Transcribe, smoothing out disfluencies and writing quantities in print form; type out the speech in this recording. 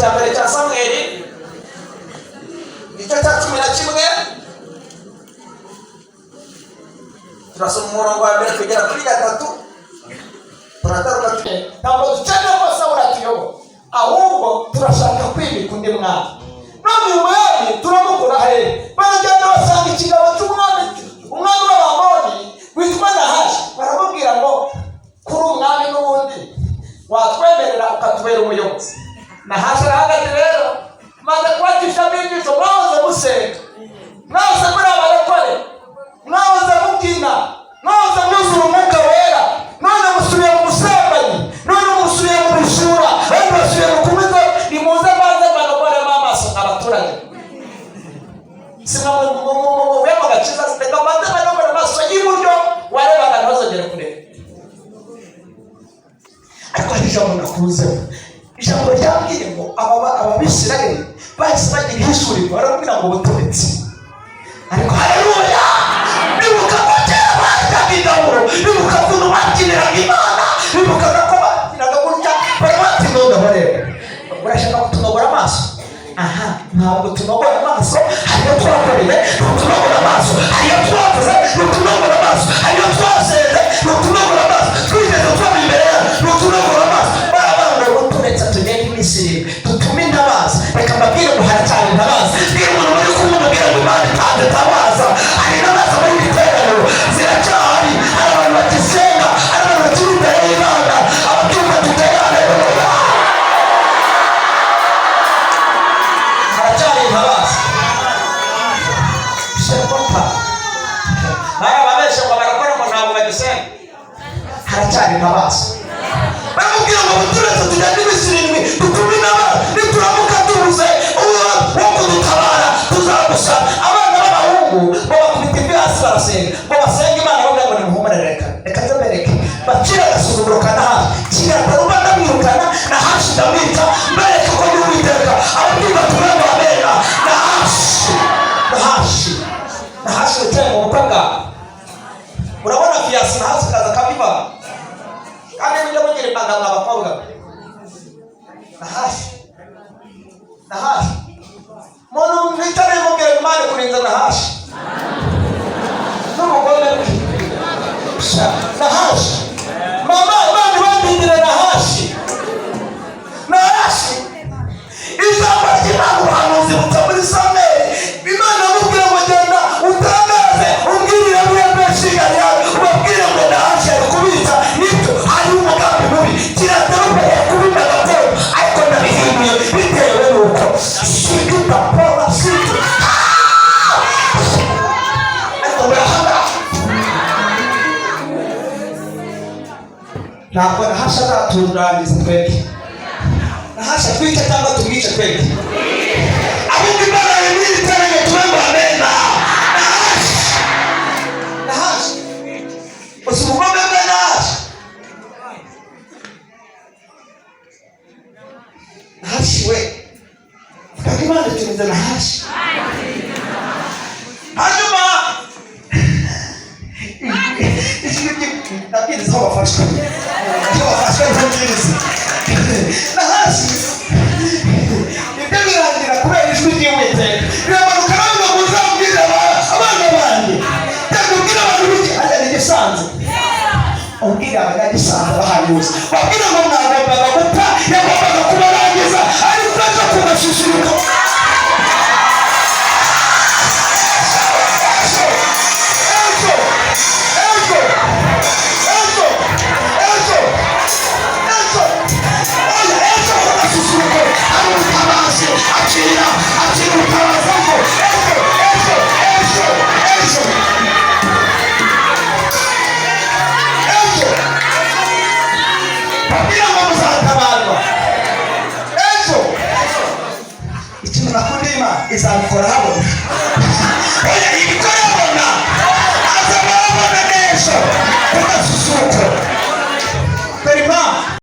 cya mbere cya Samweli igice cya 11 turasoma umurongo wa mbere kugera kuri 3 turataruka ntabwo dukeneye ko Sawuli atuyoboye ahubwo turashaka kwimika undi mwami none uyu mwami turamukura hehe baragenda basanga ikigabo cy'umwami w'Abamoni witwa Nahashi baramubwira ngo kuri umwami n'ubundi watwemerera ukatubera umuyobozi. Nahashi arahagaze rero maze kubatisha binjizo mwahoze musenga mwahoze muri abarokore mwahoze mubyina mwahoze mwuzura umwuka wera none musubiye mu busambanyi none musubiye mu bishura none musubiye mu kumiza nimuze maze banogore amaso abaturage simwe mu gakiza ziteka maze banogore amaso y'iburyo warebaga ntazogere kureba. Ariko hari ijambo nakuzeho ijambo ryambwiye ngo ababisirayeli bahise bagira ihishurirwa barabwira ngo butonetse. Ariko haleluya bibuka ko kera bajyaga ingaburo bibuka ukuntu babyiniraga Imana bibuka ko babyinaga gutya bari batinonga bareba urashaka kutunogora amaso. Aha ntabwo tunogora amaso hariyo twakoreye tunogora amaso hariyo twakoze tunogora amaso hariyo twaseze tunogora amaso twigeze twaba imbere tunogora amaso barabanga butonetse tugenda imisiri tutume intabaza reka mbabwire ngo haracyari intabaza niba umuntu uri kumubwira ngo Imana itanze tabaza hari intabaza muri iterano ziracyahari hari abantu bagisenga hari abantu bakiri imbere y'Imana ababyumva tutera haleluya haracyari intabaza shekota baya babesha ngo barakora ngo ntabwo bagisenga haracyari intabaza baramubwira ngo buturetse tugende imisirindwi dutume intabaza nituramuka tubuze wo kudutabara tuzagusa. Abana b'abahungu bo bakubita imvi hasi barasenga bo basenga Imana bavuga ngo nimuhumure reka nzebereke bacira agasuzuguro ka Nahashi kigatuma ndamwirukana Nahashi ndamwica mbereke ko ndi Uwiteka ababwirwa tubemba babera Nahashi wicaye mu bukwe bwawe urabona Fiyasi Nahashi kaza kabiva kandi mujya mugira impanga mw'abakobwa Nahashi muntu mwitare mubwira Imana kurinza Nahashi n'umugome we Nahashi mama Imana bandindire Nahashi ijambo ry'Imana ubuhanuzi buca muri Samweli Imana amubwira ngo genda utangaze umbwirire muri Beshiga yawe ubabwire ngo Nahashi ari kubitsa nibyo hari umugambi mubi kiraterumbeye kubimba gatoya ariko ndabihinduye bitewe n'uko shigita pola shiti ariko burahanga ntabwo Nahashi azatunganiriza twebwe Nahashi atwica cyangwa tumwice twebwe ahubwo Imana yimwiteranye tubemba amena Nahashi uzi umugome bwe Nahashi we kandi Imana turinze Nahashi hanyuma nabwiriza aho bafashwe ntabwiriza Nahashi ibyo birangira kubera ijwi ry'Uwiteka biramanuka nawe ngo muzabwire abana banjye cyangwa abantu b'iki ajya n'igisanze ubwira abanyagisanze bahanuza babwira ngo mwagombaga gupfa yagombaga kubarangiza ariko aza kubashishiruka izabikora habona oya ibikora